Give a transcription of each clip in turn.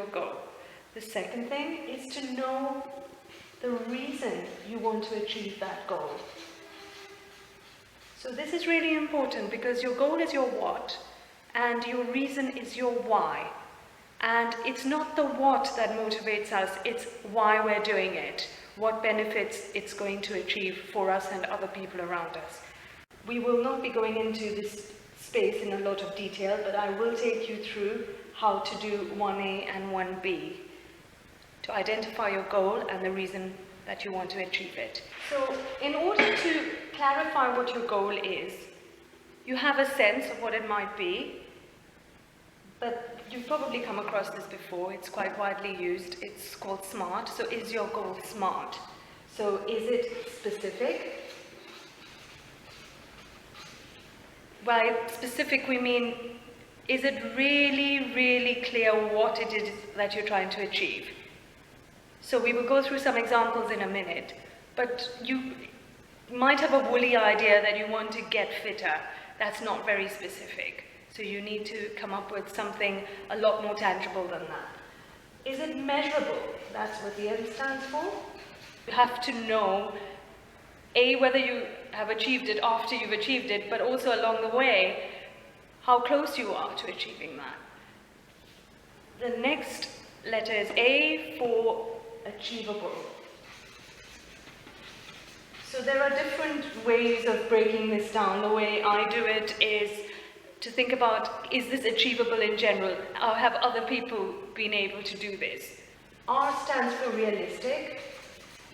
your goal. The second thing is to know the reason you want to achieve that goal. So this is really important because your goal is your what and your reason is your why. And it's not the what that motivates us, it's why we're doing it, what benefits it's going to achieve for us and other people around us. We will not be going into this space in a lot of detail, but I will take you through how to do 1A and 1B to identify your goal and the reason that you want to achieve it. So in order to clarify what your goal is, you have a sense of what it might be, but you've probably come across this before. It's quite widely used. It's called SMART. So is your goal SMART? So is it specific? By specific we mean, is it really, really clear what it is that you're trying to achieve? So we will go through some examples in a minute, but you might have a woolly idea that you want to get fitter. That's not very specific. So you need to come up with something a lot more tangible than that. Is it measurable? That's what the M stands for. You have to know, A, whether you have achieved it after you've achieved it, but also along the way, how close you are to achieving that. The next letter is A for achievable. So there are different ways of breaking this down. The way I do it is to think about, is this achievable in general? Or have other people been able to do this? R stands for realistic.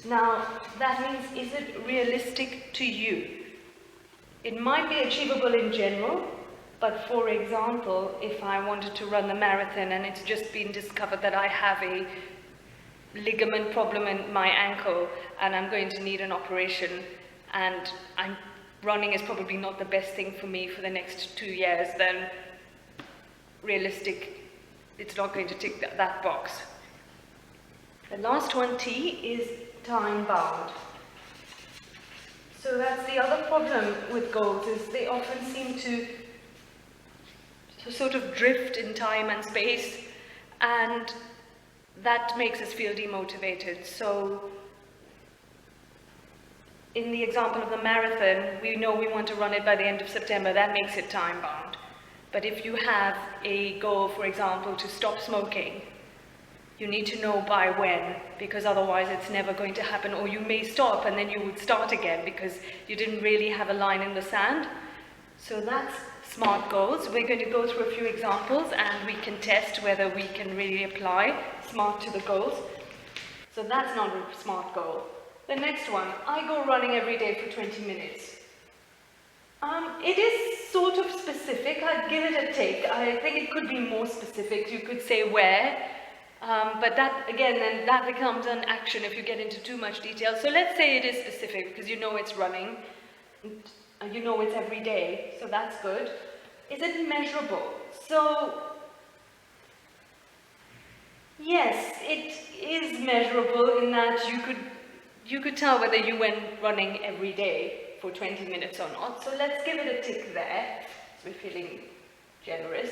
Now, that means, is it realistic to you? It might be achievable in general, but for example, if I wanted to run the marathon and it's just been discovered that I have a ligament problem in my ankle and I'm going to need an operation, and running is probably not the best thing for me for the next 2 years, then realistic, it's not going to tick that box. The last one, T, is time bound. So that's the other problem with goals, is they often seem to sort of drift in time and space, and that makes us feel demotivated. So in the example of the marathon, we know we want to run it by the end of September. That makes it time bound. But if you have a goal, for example, to stop smoking, you need to know by when, because otherwise it's never going to happen. Or you may stop and then you would start again because you didn't really have a line in the sand. So that's SMART goals. We're going to go through a few examples and we can test whether we can really apply SMART to the goals. So that's not a SMART goal. The next one, I go running every day for 20 minutes. It is sort of specific. I'd give it a take. I think it could be more specific. You could say where, but that, again, then that becomes an action if you get into too much detail. So let's say it is specific because you know it's running. You know it's every day, so that's good. Is it measurable? So, yes, it is measurable in that you could tell whether you went running every day for 20 minutes or not. So let's give it a tick there, so we're feeling generous.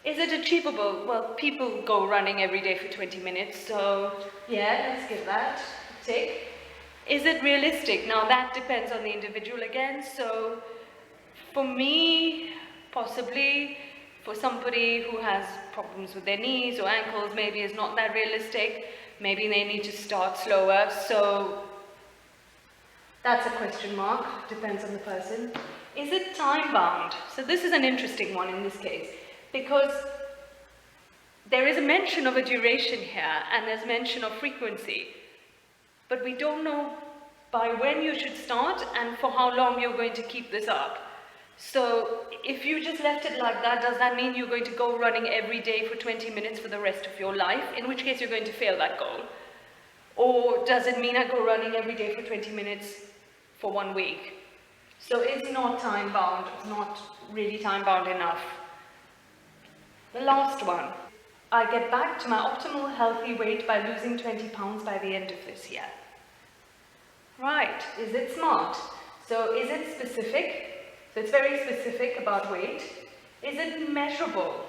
Is it achievable? Well, people go running every day for 20 minutes, so yeah, let's give that a tick. Is it realistic? Now that depends on the individual again. So for me, possibly, for somebody who has problems with their knees or ankles, maybe it's not that realistic. Maybe they need to start slower. So that's a question mark, depends on the person. Is it time bound? So this is an interesting one in this case, because there is a mention of a duration here and there's mention of frequency. But we don't know by when you should start and for how long you're going to keep this up. So if you just left it like that, does that mean you're going to go running every day for 20 minutes for the rest of your life? In which case you're going to fail that goal. Or does it mean I go running every day for 20 minutes for 1 week? So it's not time bound, it's not really time bound enough. The last one. I get back to my optimal healthy weight by losing 20 pounds by the end of this year. Right, is it SMART? So is it specific? So it's very specific about weight. Is it measurable?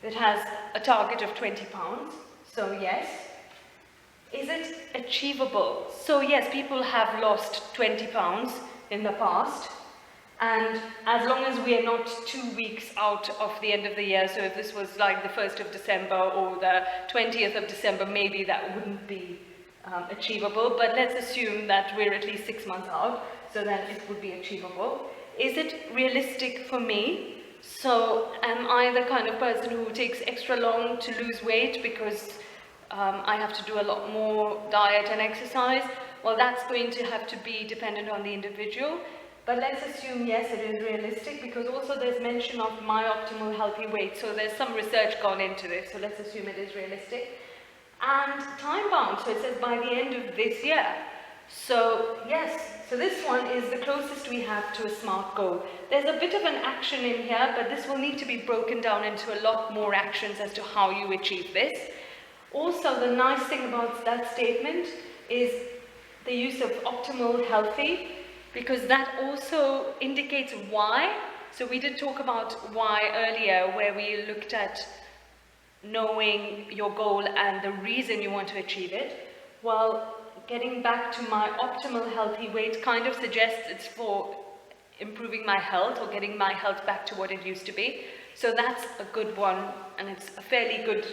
that has a target of 20 pounds. So yes. Is it achievable? So yes, people have lost 20 pounds in the past. And as long as we are not 2 weeks out of the end of the year, so if this was like the 1st of December or the 20th of December, maybe that wouldn't be achievable. But let's assume that we're at least 6 months out, so then it would be achievable. Is it realistic for me? So am I the kind of person who takes extra long to lose weight because I have to do a lot more diet and exercise? Well, that's going to have to be dependent on the individual. But let's assume, yes, it is realistic, because also there's mention of my optimal healthy weight. So there's some research gone into this. So let's assume it is realistic. And time bound. So it says by the end of this year. So yes, so this one is the closest we have to a SMART goal. There's a bit of an action in here, but this will need to be broken down into a lot more actions as to how you achieve this. Also, the nice thing about that statement is the use of optimal healthy, because that also indicates why. So we did talk about why earlier, where we looked at knowing your goal and the reason you want to achieve it. Well, getting back to my optimal healthy weight kind of suggests it's for improving my health or getting my health back to what it used to be. So that's a good one, and it's a fairly good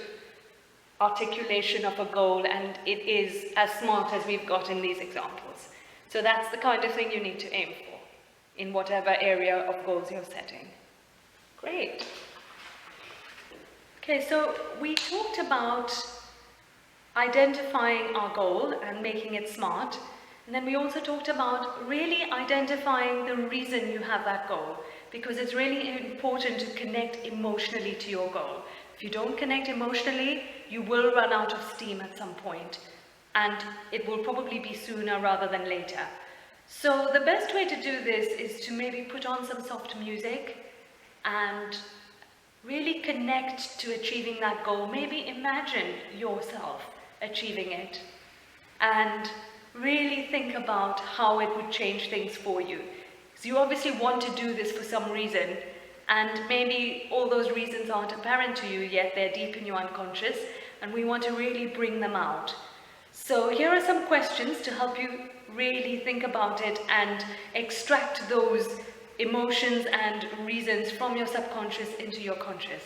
articulation of a goal, and it is as smart as we've got in these examples. So that's the kind of thing you need to aim for in whatever area of goals you're setting. Great. Okay, so we talked about identifying our goal and making it SMART, and then we also talked about really identifying the reason you have that goal, because it's really important to connect emotionally to your goal. If you don't connect emotionally, you will run out of steam at some point, and it will probably be sooner rather than later. So the best way to do this is to maybe put on some soft music and really connect to achieving that goal. Maybe imagine yourself achieving it and really think about how it would change things for you. So you obviously want to do this for some reason, and maybe all those reasons aren't apparent to you yet, they're deep in your unconscious, and we want to really bring them out. So here are some questions to help you really think about it and extract those emotions and reasons from your subconscious into your conscious.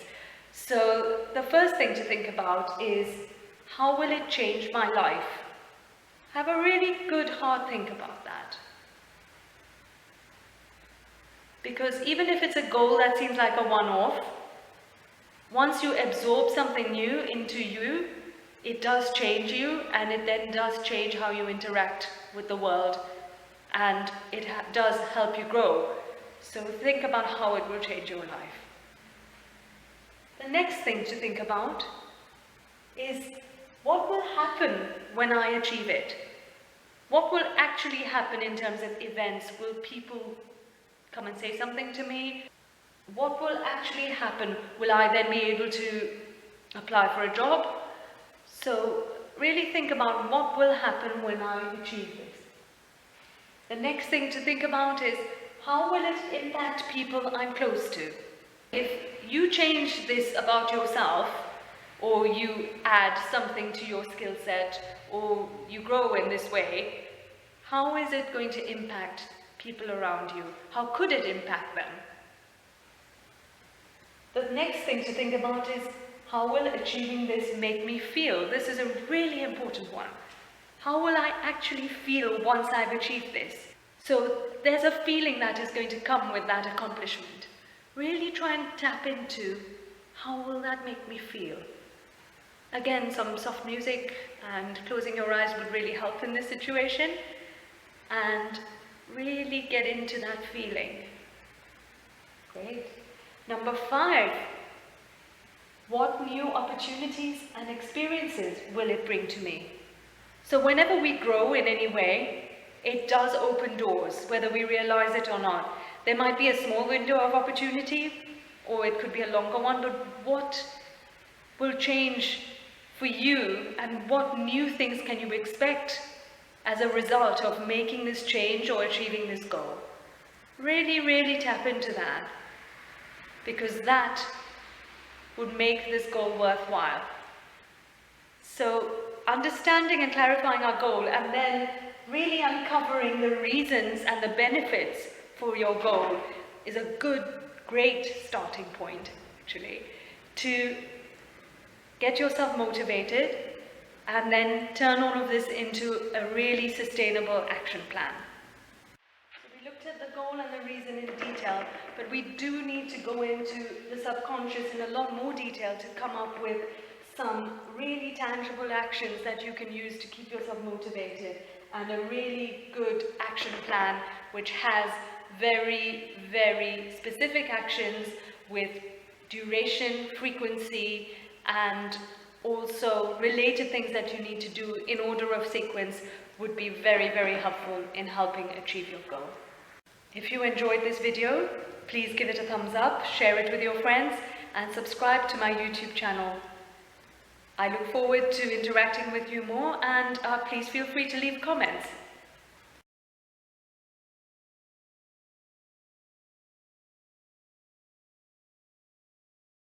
So the first thing to think about is, how will it change my life? Have a really good hard think about that. Because even if it's a goal that seems like a one-off, once you absorb something new into you, it does change you, and it then does change how you interact with the world, and it does help you grow. So think about how it will change your life. The next thing to think about is, what will happen when I achieve it? What will actually happen in terms of events? Will people come and say something to me? What will actually happen? Will I then be able to apply for a job? So really think about what will happen when I achieve this. The next thing to think about is, how will it impact people I'm close to? If you change this about yourself, or you add something to your skill set, or you grow in this way, how is it going to impact people around you? How could it impact them? The next thing to think about is, how will achieving this make me feel? This is a really important one. How will I actually feel once I've achieved this? So there's a feeling that is going to come with that accomplishment. Really try and tap into, how will that make me feel? Again, some soft music and closing your eyes would really help in this situation, and really get into that feeling. Great. Number 5, what new opportunities and experiences will it bring to me? So whenever we grow in any way, it does open doors, whether we realize it or not. There might be a small window of opportunity, or it could be a longer one, but what will change for you, and what new things can you expect as a result of making this change or achieving this goal? Really, really tap into that, because that would make this goal worthwhile. So understanding and clarifying our goal, and then really uncovering the reasons and the benefits for your goal is a great starting point, actually, to get yourself motivated and then turn all of this into a really sustainable action plan. We looked at the goal and the reason in detail, but we do need to go into the subconscious in a lot more detail to come up with some really tangible actions that you can use to keep yourself motivated, and a really good action plan which has very, very specific actions with duration, frequency, and also related things that you need to do in order of sequence would be very, very helpful in helping achieve your goal. If you enjoyed this video, please give it a thumbs up, share it with your friends, and subscribe to my YouTube channel. I look forward to interacting with you more, and please feel free to leave comments.